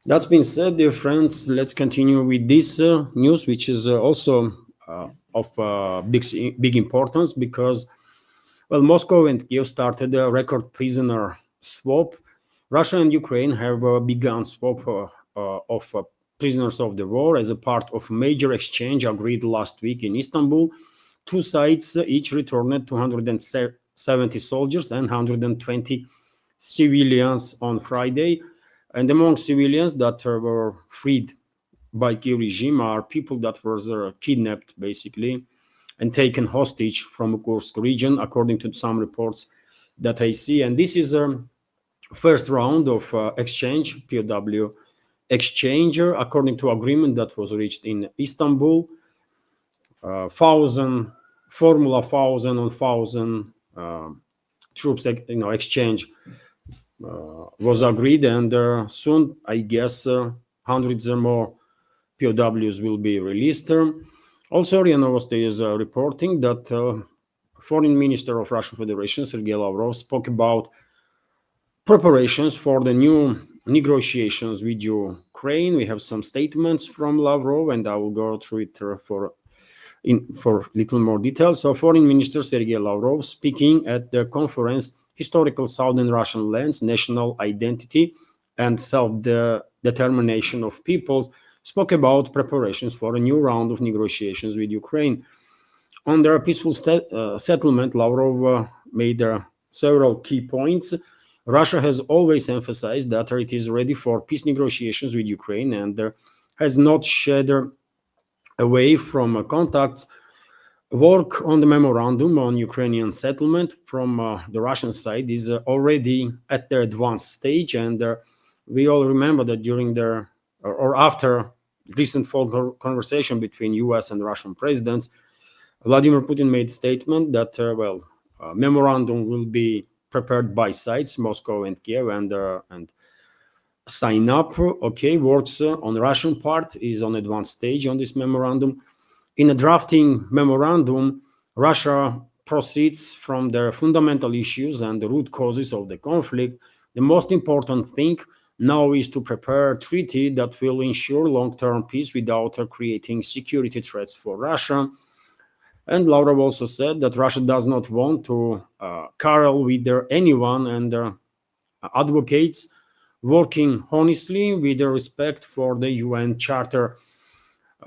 That's been said, dear friends. Let's continue with this news, which is also of big importance because, well, Moscow and Kiev started a record prisoner swap. Russia and Ukraine have begun swap of prisoners of the war as a part of a major exchange agreed last week in Istanbul. Two sides each returned 270 soldiers and 120 civilians on Friday. And among civilians that were freed by Kiev regime are people that were kidnapped, basically, and taken hostage from Kursk region, according to some reports that I see. And this is a first round of exchange, POW Exchange, according to agreement that was reached in Istanbul. Formula 1,000 on 1,000 troops, exchange was agreed, and soon, I guess, hundreds or more POWs will be released. Also, RIA Novosti is reporting that Foreign Minister of Russian Federation, Sergei Lavrov, spoke about preparations for the new negotiations with Ukraine. We have some statements from Lavrov, and I will go through it for little more detail. So, Foreign Minister Sergei Lavrov, speaking at the conference Historical Southern Russian Lands, National Identity and Self-Determination of Peoples, spoke about preparations for a new round of negotiations with Ukraine. On their peaceful settlement, Lavrov made several key points. Russia has always emphasized that it is ready for peace negotiations with Ukraine and has not shied away from contacts. Work on the memorandum on Ukrainian settlement from the Russian side is already at the advanced stage, and we all remember that during or after recent phone conversation between U.S. and Russian presidents, Vladimir Putin made statement that memorandum will be prepared by sides, Moscow and Kiev, and sign up. Okay, works on the Russian part is on advanced stage on this memorandum. In a drafting memorandum, Russia proceeds from the fundamental issues and the root causes of the conflict. The most important thing now is to prepare a treaty that will ensure long-term peace without creating security threats for Russia. And Lavrov also said that Russia does not want to quarrel with anyone and advocates working honestly with respect for the UN Charter.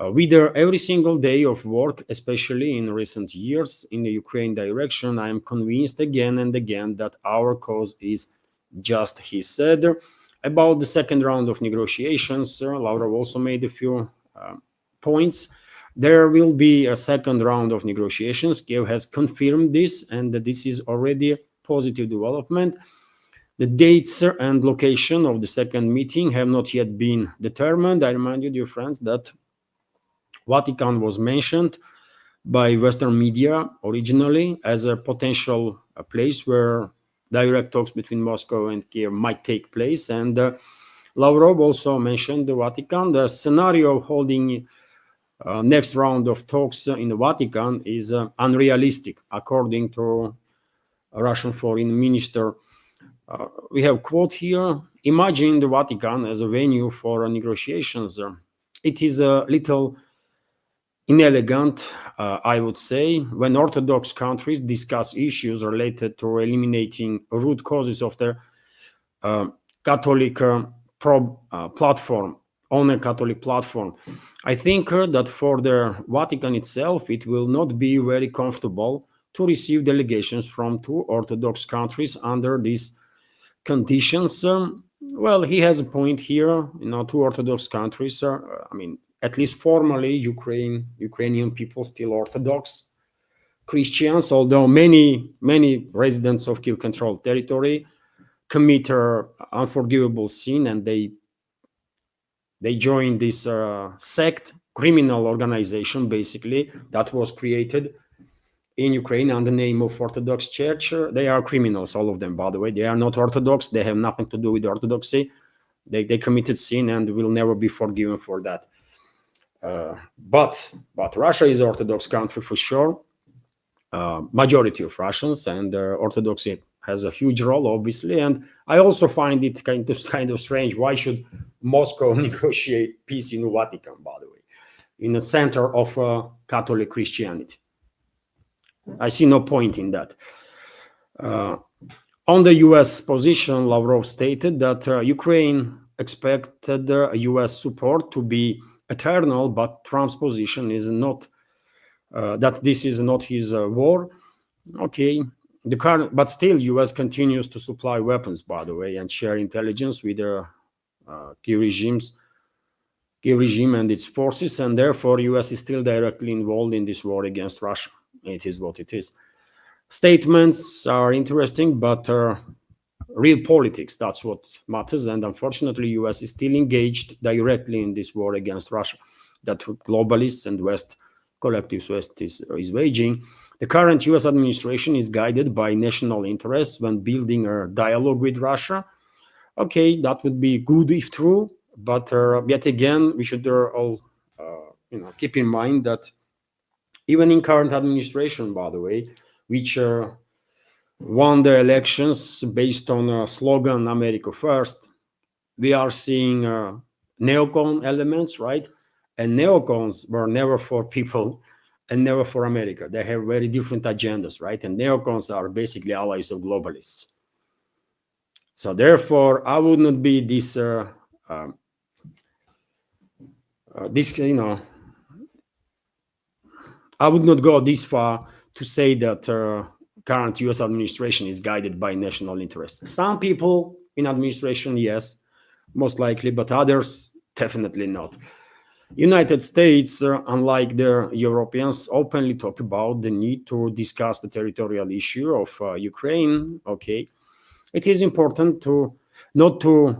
With every single day of work, especially in recent years in the Ukraine direction, I am convinced again and again that our cause is just, he said. About the second round of negotiations, Lavrov also made a few points. There will be a second round of negotiations. Kiev has confirmed this, and this is already a positive development. The dates and location of the second meeting have not yet been determined. I remind you, dear friends, that Vatican was mentioned by Western media originally as a potential place where direct talks between Moscow and Kiev might take place. And Lavrov also mentioned the Vatican. The scenario of holding next round of talks in the Vatican is unrealistic, according to a Russian foreign minister. We have a quote here: imagine the Vatican as a venue for negotiations. It is a little inelegant, I would say, when Orthodox countries discuss issues related to eliminating root causes of their Catholic platform, on a Catholic platform. I think that for the Vatican itself, it will not be very comfortable to receive delegations from two Orthodox countries under these conditions. Well, he has a point here. Two Orthodox countries are, at least formally, Ukrainian people still Orthodox Christians, although many residents of Kiev-controlled territory commit unforgivable sin, and they join this sect, criminal organization, basically, that was created in Ukraine under the name of Orthodox Church. They are criminals, all of them, by the way. They are not Orthodox. They have nothing to do with Orthodoxy. They committed sin and will never be forgiven for that. But Russia is an Orthodox country for sure. Majority of Russians, and Orthodoxy has a huge role, obviously. And I also find it kind of strange. Why should Moscow negotiate peace in the Vatican, by the way, in the center of Catholic Christianity? I see no point in that. On the U.S. position, Lavrov stated that Ukraine expected U.S. support to be eternal, but Trump's position is not that this is not his war. Okay, but still, U.S. continues to supply weapons, by the way, and share intelligence with the Kiev regime and its forces, and therefore, U.S. is still directly involved in this war against Russia. It is what it is. Statements are interesting, but real politics, that's what matters. And unfortunately, U.S. is still engaged directly in this war against Russia that globalists and collectivist West is waging. The current U.S. administration is guided by national interests when building a dialogue with Russia. Okay, that would be good if true, but yet again, we should all keep in mind that even in current administration, by the way, which won the elections based on a slogan "America First," we are seeing neocon elements, right? And neocons were never for people and never for America. They have very different agendas, right? And neocons are basically allies of globalists. So therefore, I would not be I would not go this far to say that current U.S. administration is guided by national interests. Some people in administration, yes, most likely, but others, definitely not. United States, unlike the Europeans, openly talk about the need to discuss the territorial issue of Ukraine. Okay, it is important to not to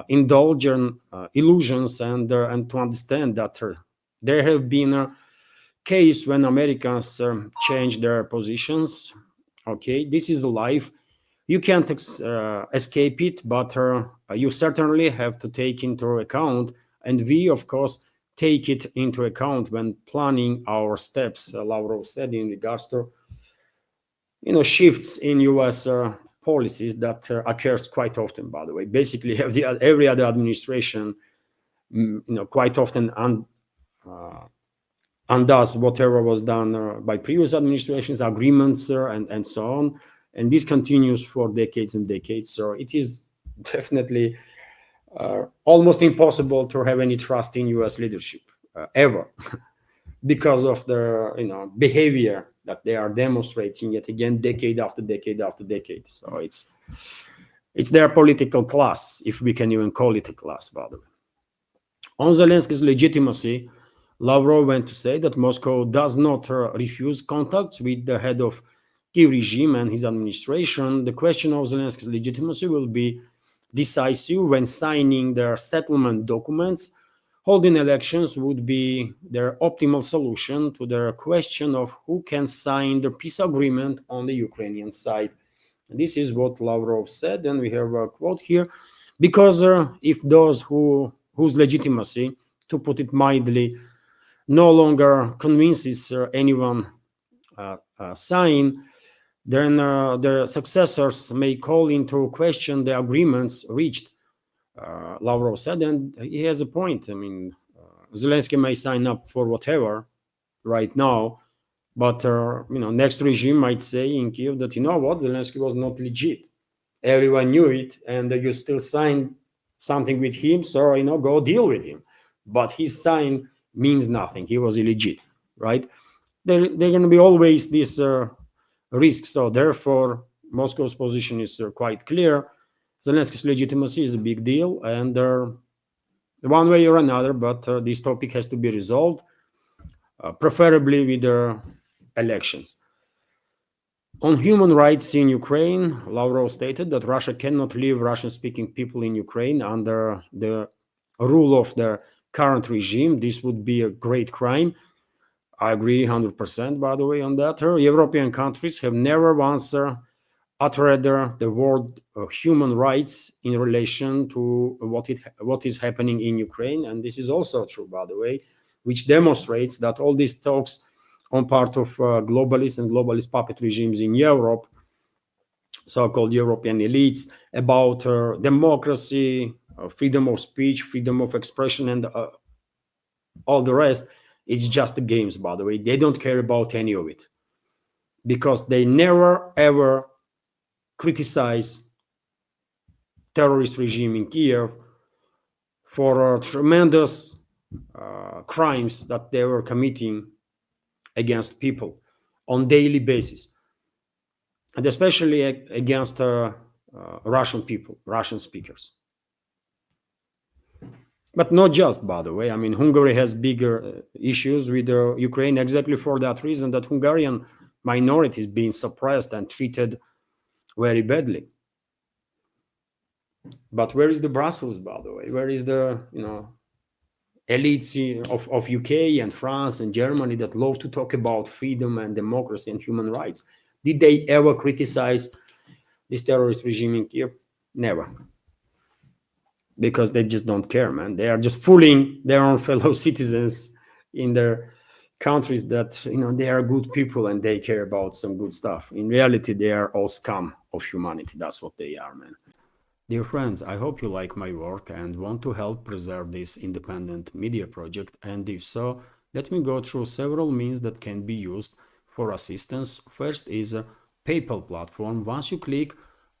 indulge in illusions and to understand that there have been a case when Americans change their positions. Okay, this is life. You can't escape it, but you certainly have to take into account, and we, of course, take it into account when planning our steps. Lavrov said in regards to shifts in U.S. policies that occurs quite often. By the way, basically every other administration, quite often undoes whatever was done by previous administrations, agreements, and so on. And this continues for decades and decades. So it is definitely almost impossible to have any trust in U.S. leadership ever, because of the behavior that they are demonstrating yet again, decade after decade after decade. So it's their political class, if we can even call it a class, by the way. On Zelensky's legitimacy, Lavrov went to say that Moscow does not refuse contacts with the head of Kiev regime and his administration. The question of Zelensky's legitimacy will be decisive when signing their settlement documents. Holding elections would be their optimal solution to the question of who can sign the peace agreement on the Ukrainian side. And this is what Lavrov said, and we have a quote here. Because if those whose legitimacy, to put it mildly, no longer convinces anyone sign, then their successors may call into question the agreements reached, Lavrov said, and he has a point. I mean, Zelensky may sign up for whatever right now, but next regime might say in Kiev that, what, Zelensky was not legit. Everyone knew it, and you still signed something with him, so go deal with him. But his sign means nothing. He was illegit, right? They're going to be always this risk. So therefore, Moscow's position is quite clear. Zelensky's legitimacy is a big deal, and one way or another, but this topic has to be resolved, preferably with elections. On human rights in Ukraine, Lavrov stated that Russia cannot leave Russian-speaking people in Ukraine under the rule of the current regime. This would be a great crime. I agree 100%, by the way, on that. European countries have never once uttered the word human rights in relation to what is happening in Ukraine. And this is also true, by the way, which demonstrates that all these talks on part of globalist and globalist puppet regimes in Europe so-called European elites about democracy, freedom of speech, freedom of expression, and all the rest. It's just the games, by the way. They don't care about any of it because they never ever criticize terrorist regime in Kiev for tremendous crimes that they were committing against people on daily basis, and especially against Russian people, Russian speakers. But not just, by the way. I mean, Hungary has bigger issues with Ukraine exactly for that reason, that Hungarian minority is being suppressed and treated very badly. But where is the Brussels, by the way? Where is the elites of UK and France and Germany that love to talk about freedom and democracy and human rights? Did they ever criticize this terrorist regime in Kiev? Never. Because they just don't care, man. They are just fooling their own fellow citizens in their countries that they are good people and they care about some good stuff. In reality, they are all scum of humanity. That's what they are, man. Dear friends, I hope you like my work and want to help preserve this independent media project, and if so, let me go through several means that can be used for assistance. First is a PayPal platform. Once you click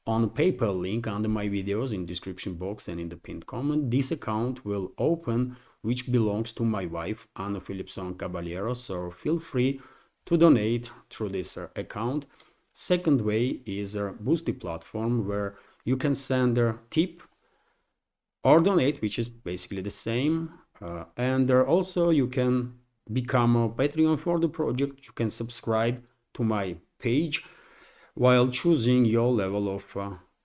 on PayPal link under my videos in description box and in the pinned comment, this account will open, which belongs to my wife Anna Philipson Caballero, so feel free to donate through this account. Second way is a Boosty platform where you can send a tip or donate, which is basically the same, and also you can become a Patreon for the project. You can subscribe to my page while choosing your level of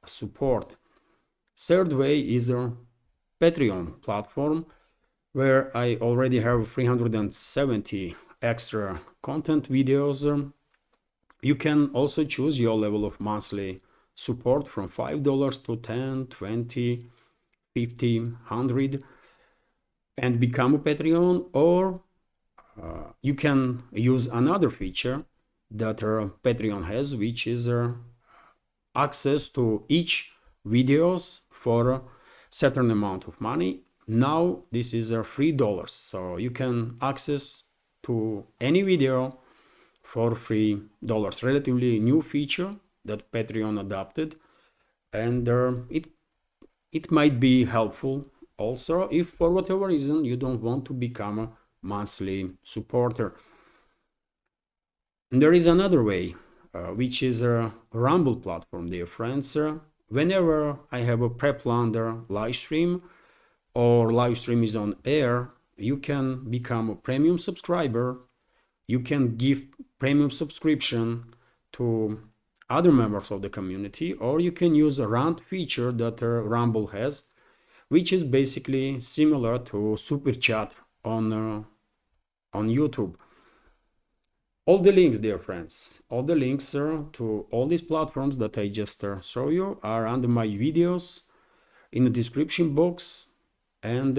support. Third way is a Patreon platform where I already have 370 extra content videos. You can also choose your level of monthly support from $5 to $10, $20, $50, $100 and become a Patreon, or you can use another feature that Patreon has, which is access to each videos for a certain amount of money. Now this is $3, so you can access to any video for $3. Relatively new feature that Patreon adopted, and it might be helpful also if for whatever reason you don't want to become a monthly supporter. And there is another way, which is a Rumble platform, dear friends. Whenever I have a pre-planned live stream or live stream is on air, you can become a premium subscriber. You can give premium subscription to other members of the community, or you can use a rant feature that Rumble has, which is basically similar to super chat on YouTube. All the links, dear friends, all the links to all these platforms that I just show you are under my videos in the description box and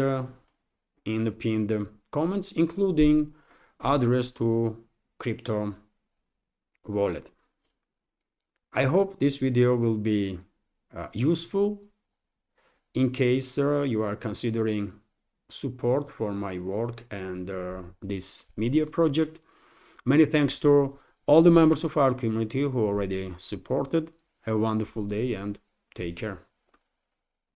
in the pinned comments, including address to crypto wallet. I hope this video will be useful in case you are considering support for my work and this media project. Many thanks to all the members of our community who already supported. Have a wonderful day and take care.